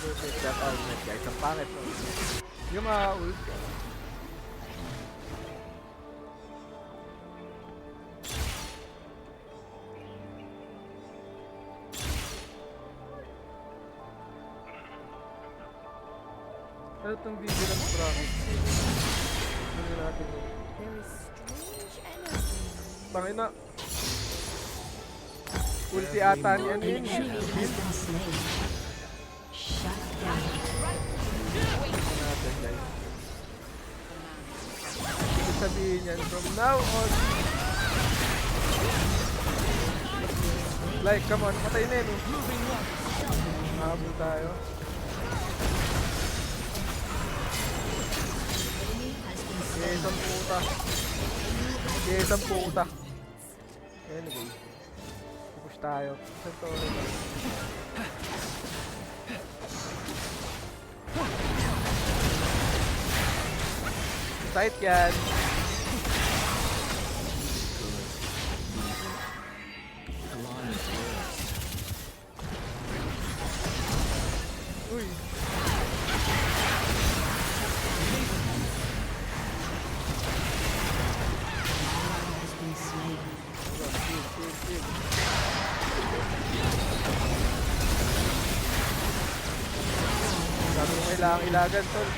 never take that ultimate, guys. Ang pangit no. Yung mga ult. Ano itong video ng promise? Ano natin yun? There is strange energy. Pangina. Ulti ata niyan An yun. enemy has been slain. Shut down. Ito natin, guys. Ibig sabihin yan, from now on. Like, come on, matay na yun. Mahabol tayo. Isang puta. Isang puta. Anyway. Push tayo. Isang toro na. Sight yan. Uy. Has been slain. Sabi mo kailangang ilagan, tol.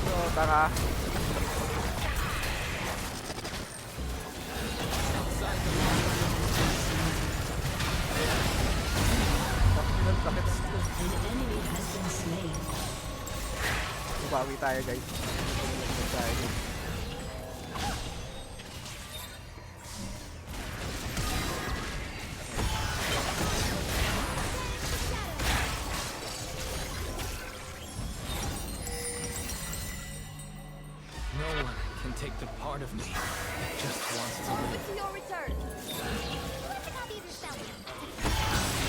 So, taka. Sakit. An enemy has been slain. Bawi tayo, guys. Tayo. No one can take the part of me that just wants to live. With your return. Look at how these are selling.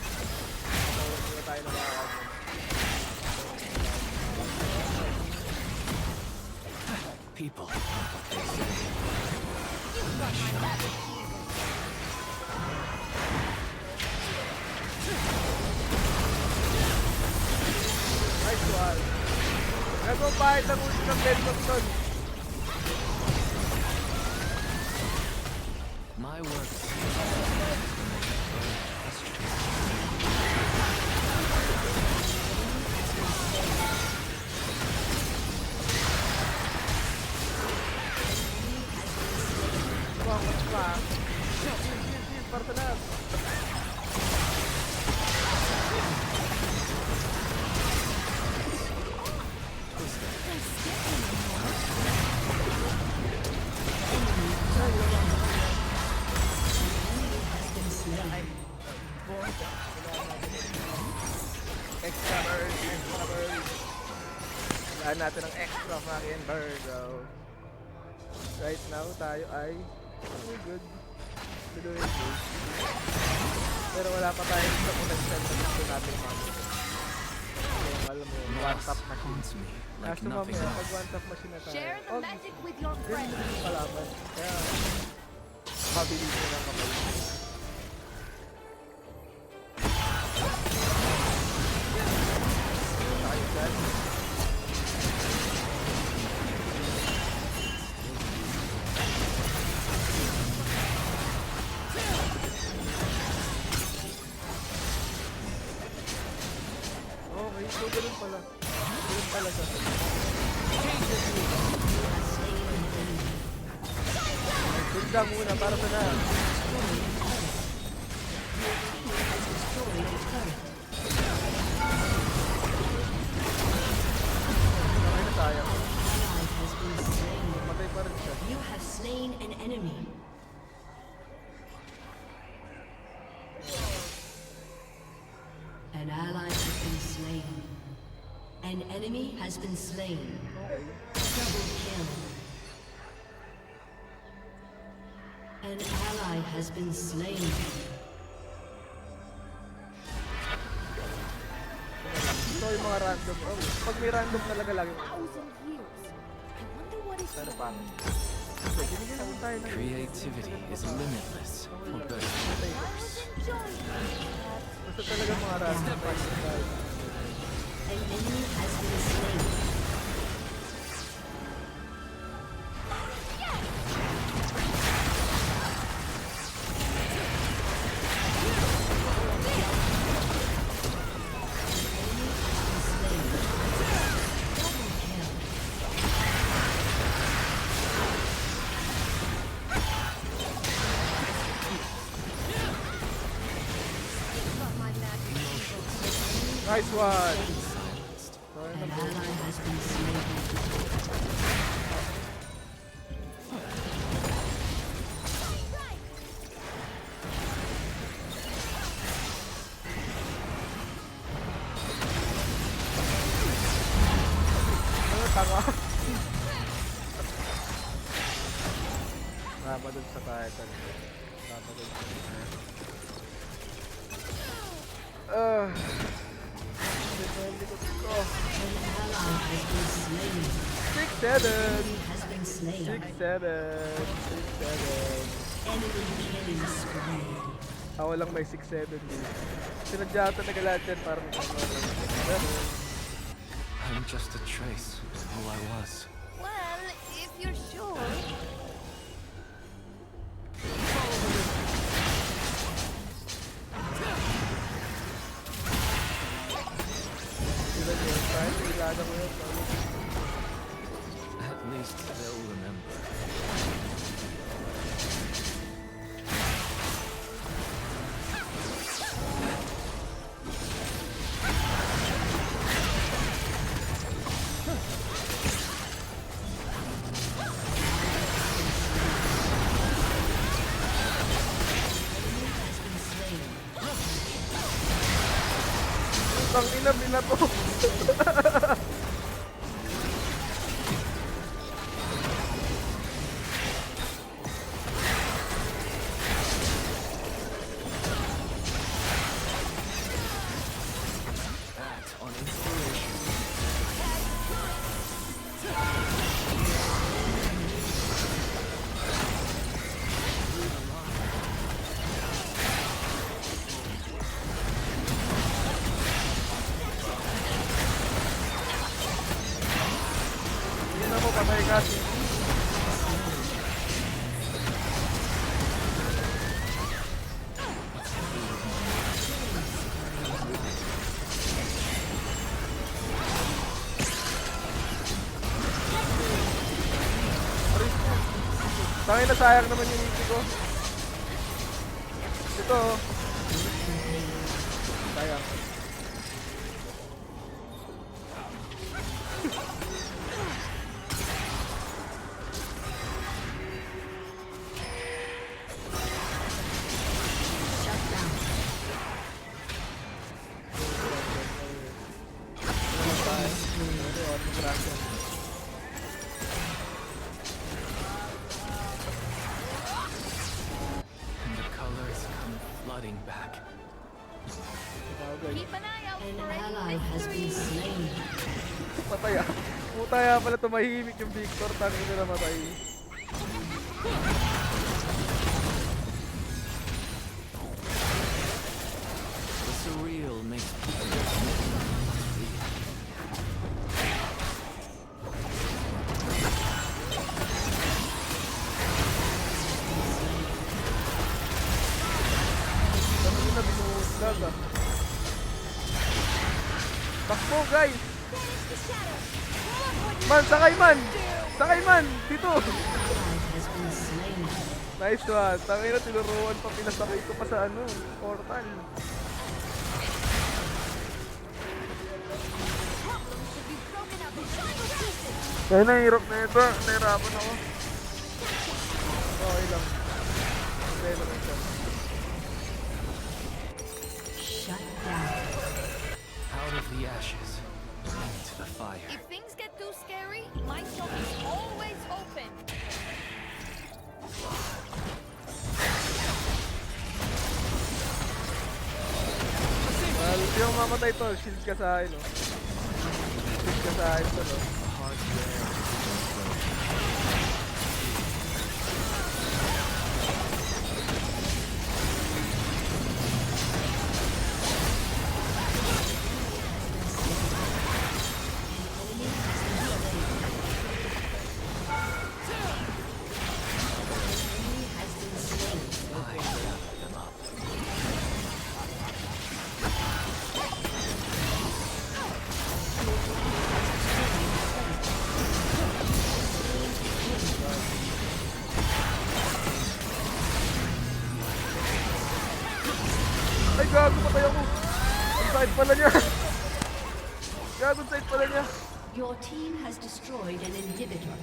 Hindi tayo nakakagod. People are what they say. Nice one. Nagpapahit ang ulti ng Belmont, tol. My work is Buang pa. Partenas. Extra burn, extra burn. Kailangan natin ng extra fucking burn, bro. Right now, tayo ay good. We're doing good. Pero wala pa tayo sa potential na gusto natin mga. Yung alam mo, one tap machine. haunts me like Kaso nothing mamaya, else. pag one tap machine na tayo, Share the magic with your ganun friends. din yung kalaban. Kaya, mabilis mo lang kapag. Tayo dyan. Okay, so ganun pala. Ganun pala siya. Ganda muna para sa na. Okay na tayo. Ally has been slain. Matay pa rin siya. You have slain an enemy. An ally has been slain. An enemy has been slain. Okay. Double kill. An ally has been slain. So yung mga random. Oh, pag may random talaga lagi. Thousand years. I wonder what Pero pangit. Hindi, binigyan naman tayo ng... Creativity is limitless for better. Basta talaga mga random parts na tayo. An enemy has been slain. Nice one! Silenced. An ally has been slain. Ano, tanga? Rama dun sa titan. Rama dun sa titan. Dito yung likod ko. An ally has been slain. 6-7! Enemy has been slain. 6-7! 6-7! Enemy killing spree. Ako lang may 6-7 dito. Sinadya talaga lahat yan para pero I'm just a trace of who I was. Well, if you're sure. sila yun. Kahit ilana ko yun. At least they'll remember. Ang ina, binato. Act on inspiration. Hindi na mo patay ka. Tangin na sayang naman yung ulti ko. Ito oh. Sayang. Shut down. And the colors come flooding back. Keep an eye out An for ally any has been mysteries. slain. Patay ah. Putaya pala tumahimik yung Victor. Tangin na namatay. The surreal makes people real. Tangin na binuhuslag ah. Takbo guys! Banish the shadow. Look what you Man, sakay man! Sakay man! Dito! Ally has been slain. Nice one. Tangin na tinuruan pa, pinasakay ko pa sa ano, portal. problems should be broken up in tiny pieces. Kaya nahirap na ito. Nahirapan ako. Okay lang. Okay naman siya. Shut down. Out of the ashes, into the fire. If things get too scary, my shop is always open. Well, hindi ako mamatay to. Shield ka sa akin, no? Shield ka sa akin to, no? A heart rare to pala niya. Gagod side pala niya. Your team has destroyed an inhibitor.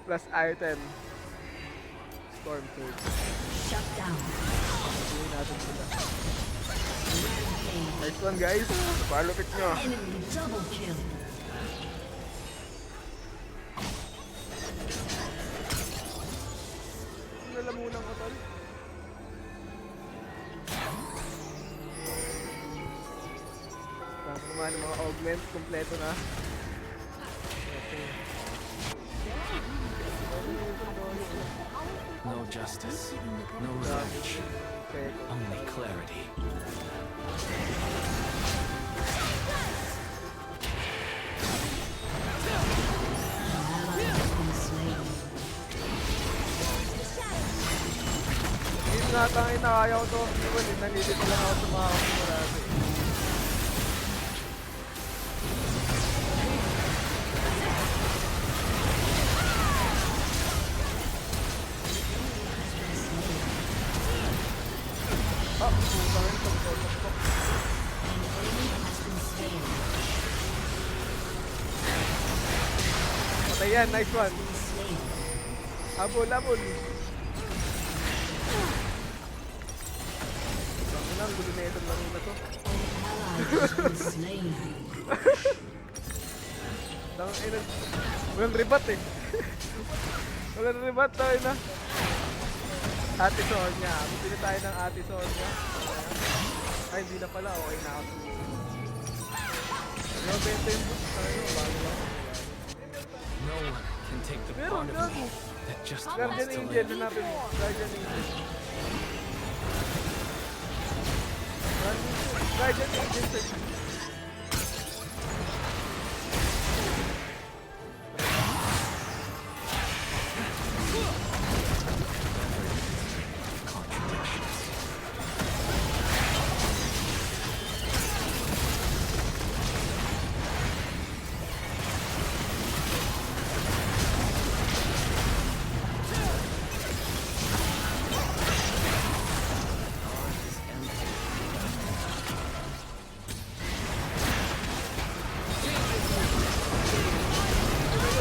Plus item. Storm Surge. Shut down. Hindi natin sila. Rampage. Nice one guys. Palupit nyo. Enemy double kill. Nalamunan ko tol. Tapos naman yung mga augment. Kompleto na. Okay. No justice, no revenge, Okay. only clarity. Ally has been slain. Yun nga tangin na ayaw to. Iwan eh. Nalilito lang ako sa mga kamarami. Ah, putang ito. An enemy has been slain. Patay yan. Nice one. Slain. Habol, habol. Ang gulo na itong laro na to. Ally has been slain. Walang ribat eh. Walang ribat tayo na. Ate Sonia. Bibili tayo ng Ate Sonia. Ay, hindi na pala. Okay na ako. Yung benta yung boots tayo. Bago lang. No one can take the Meron, part of meron. me that just Guardian wants to Angel. live. Hanapin mo. Guardian Angel. Guardian Angel.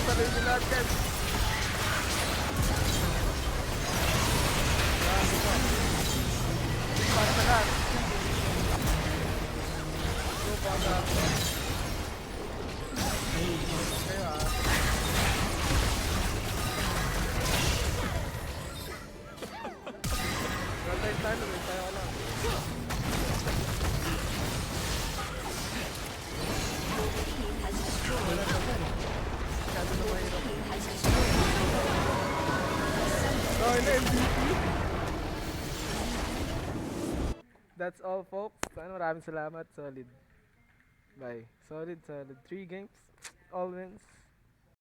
Tuloy nila agad. Para sa lahat. So, para kayo ah. Rantay tayo, rantay ako lang. Team has destroyed a turret. Masyado na mahirap. Team has destroyed Okay na, MVP. That's all folks. Maraming salamat. Solid. Bye. Solid. 3 games. All wins.